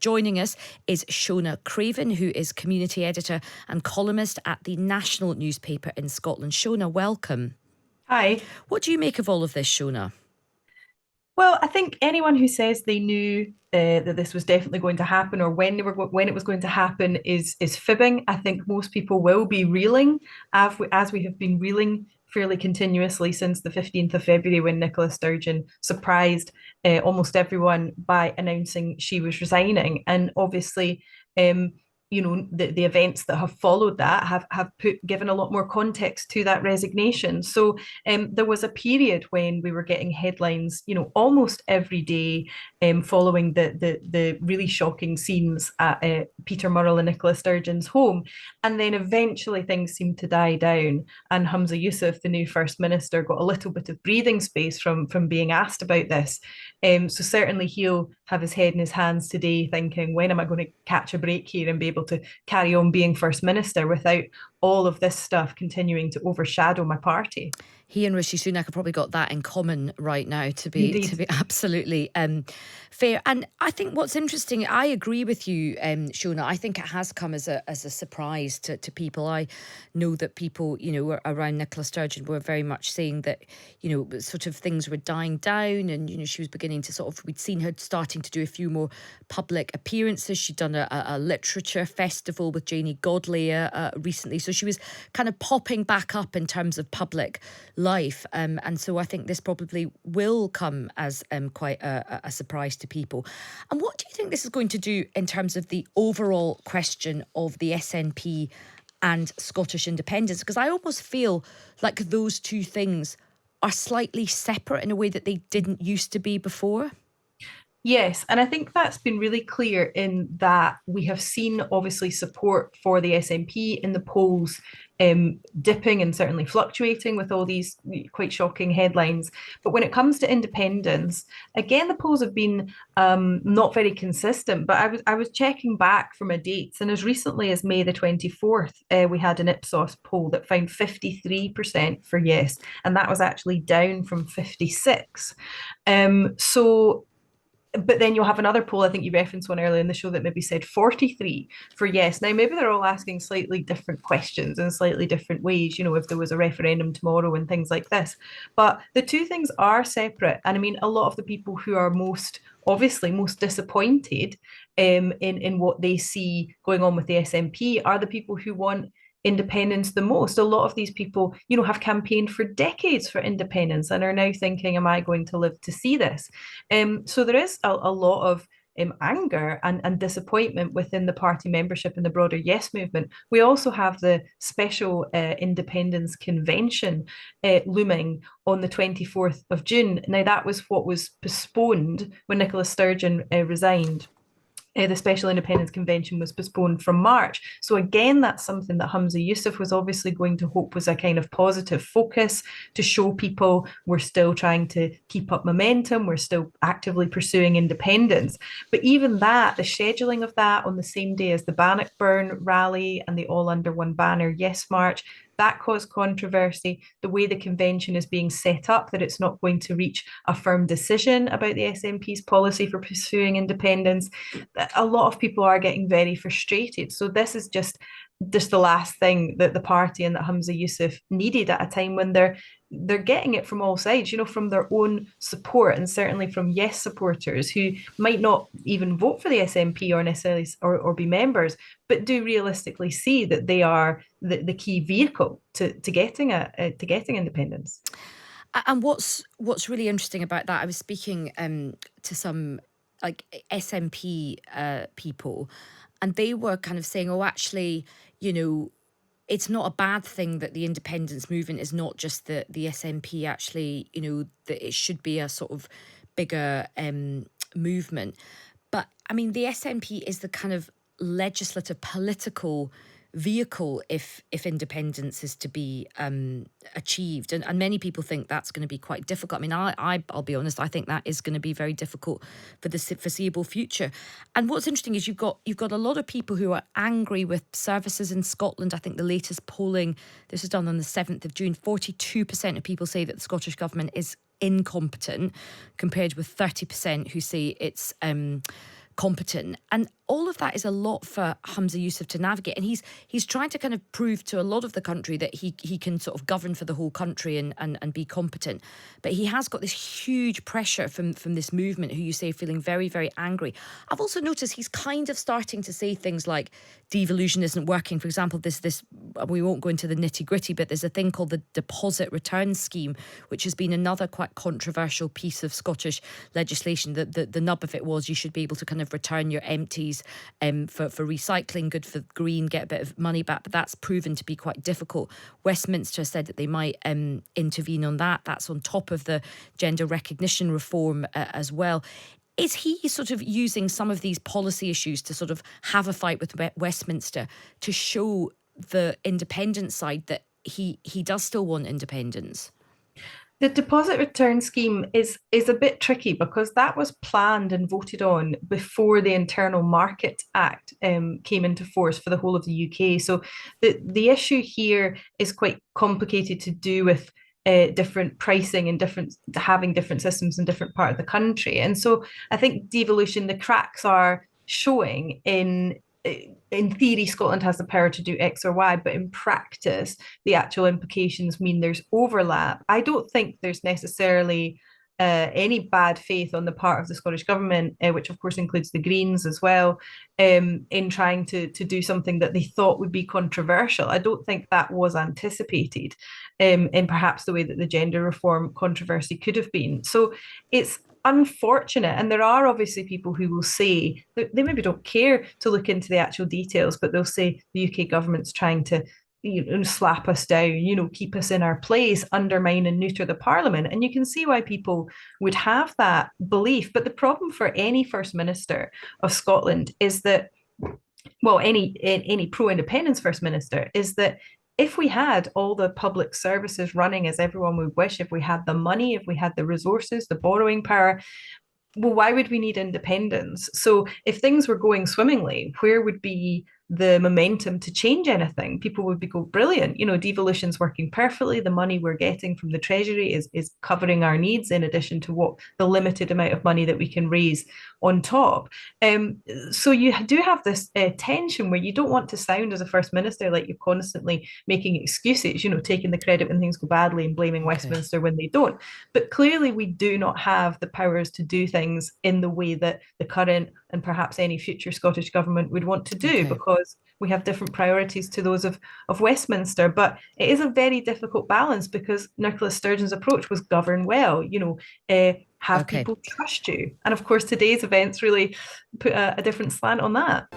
Joining us is Shona Craven, who is community editor and columnist at the national newspaper in Scotland. Shona, welcome. Hi. What do you make of all of this, Shona? Well, I think anyone who says they knew that this was definitely going to happen, or when it was going to happen, is fibbing. I think most people will be reeling, as we have been reeling fairly continuously since the 15th of February, when Nicola Sturgeon surprised almost everyone by announcing she was resigning. And obviously, um, the events that have followed that have given a lot more context to that resignation. So there was a period when we were getting headlines, almost every day, following the really shocking scenes at Peter Murrell and Nicola Sturgeon's home, and then eventually things seemed to die down, and Humza Yousaf, the new First Minister, got a little bit of breathing space from being asked about this. So certainly he'll have his head in his hands today, thinking, when am I going to catch a break here and be able to carry on being First Minister without all of this stuff continuing to overshadow my party? He and Rishi Sunak have probably got that in common right now, to be Indeed. absolutely fair. And I think what's interesting, I agree with you, Shona. I think it has come as a surprise to people. I know that people, around Nicola Sturgeon were very much saying that, sort of things were dying down, and she was beginning to we'd seen her starting to do a few more public appearances. She'd done a literature festival with Janie Godley recently, so she was kind of popping back up in terms of public life, and so I think this probably will come as quite a surprise to people. And what do you think this is going to do in terms of the overall question of the SNP and Scottish independence? Because I almost feel like those two things are slightly separate in a way that they didn't used to be before. Yes, and I think that's been really clear in that we have seen obviously support for the SNP in the polls, dipping and certainly fluctuating with all these quite shocking headlines. But when it comes to independence, again, the polls have been not very consistent. But I was checking back from a dates, and as recently as May the 24th, we had an Ipsos poll that found 53% for yes, and that was actually down from 56. So but then you'll have another poll, I think you referenced one earlier in the show, that maybe said 43 for yes. Now, maybe they're all asking slightly different questions in slightly different ways, if there was a referendum tomorrow and things like this. But the two things are separate. And I mean, a lot of the people who are obviously most disappointed in what they see going on with the SNP are the people who want independence the most. A lot of these people, have campaigned for decades for independence and are now thinking, am I going to live to see this? So there is a lot of anger and disappointment within the party membership and the broader Yes movement. We also have the special independence convention looming on the 24th of June. Now, that was what was postponed when Nicola Sturgeon resigned. The Special Independence Convention was postponed from March. So again, that's something that Humza Yousaf was obviously going to hope was a kind of positive focus to show people we're still trying to keep up momentum, we're still actively pursuing independence. But even that, the scheduling of that on the same day as the Bannockburn rally and the All Under One Banner Yes March, that caused controversy. The way the convention is being set up, that it's not going to reach a firm decision about the SNP's policy for pursuing independence, a lot of people are getting very frustrated. So this is just the last thing that the party and that Humza Yousaf needed at a time when they're getting it from all sides, from their own support and certainly from Yes supporters who might not even vote for the SNP or necessarily or be members, but do realistically see that they are the key vehicle to getting independence. And what's really interesting about that, I was speaking to some like SNP people, and they were kind of saying, oh, actually, it's not a bad thing that the independence movement is not just the SNP. Actually, that it should be a sort of bigger movement. But I mean, the SNP is the kind of legislative political vehicle if independence is to be achieved, and many people think that's going to be quite difficult. I mean, I'll be honest, I think that is going to be very difficult for the foreseeable future. And what's interesting is you've got a lot of people who are angry with services in Scotland. I think the latest polling, this was done on the 7th of June, 42% of people say that the Scottish government is incompetent, compared with 30% who say it's competent. And all of that is a lot for Humza Yousaf to navigate. And he's trying to kind of prove to a lot of the country that he can sort of govern for the whole country and be competent. But he has got this huge pressure from this movement, who you say feeling very, very angry. I've also noticed he's kind of starting to say things like devolution isn't working. For example, this we won't go into the nitty gritty, but there's a thing called the deposit return scheme, which has been another quite controversial piece of Scottish legislation. The nub of it was you should be able to kind of return your empties for recycling, good for green, get a bit of money back, but that's proven to be quite difficult. Westminster said that they might intervene on that. That's on top of the gender recognition reform as well. Is he sort of using some of these policy issues to sort of have a fight with Westminster to show the independent side that he does still want independence? The deposit return scheme is a bit tricky because that was planned and voted on before the Internal Market Act came into force for the whole of the UK. So the issue here is quite complicated to do with different pricing and having different systems in different part of the country. And so I think devolution, the cracks are showing in theory, Scotland has the power to do X or Y, but in practice, the actual implications mean there's overlap. I don't think there's necessarily any bad faith on the part of the Scottish Government, which of course includes the Greens as well, in trying to do something that they thought would be controversial. I don't think that was anticipated in perhaps the way that the gender reform controversy could have been. So it's unfortunate. And there are obviously people who will say that they maybe don't care to look into the actual details, but they'll say the UK government's trying to slap us down, keep us in our place, undermine and neuter the parliament. And you can see why people would have that belief. But the problem for any First Minister of Scotland is that, well, any pro-independence First Minister, is that if we had all the public services running as everyone would wish, if we had the money, if we had the resources, the borrowing power, well, why would we need independence? So if things were going swimmingly, where would be the momentum to change anything? People would be go, brilliant, devolution's working perfectly. The money we're getting from the Treasury is covering our needs in addition to what the limited amount of money that we can raise on top. So you do have this tension where you don't want to sound as a First Minister like you're constantly making excuses, taking the credit when things go badly and blaming Westminster when they don't. But clearly we do not have the powers to do things in the way that the current and perhaps any future Scottish Government would want to do, because we have different priorities to those of Westminster. But it is a very difficult balance because Nicola Sturgeon's approach was govern well, have people trust you. And of course, today's events really put a different slant on that.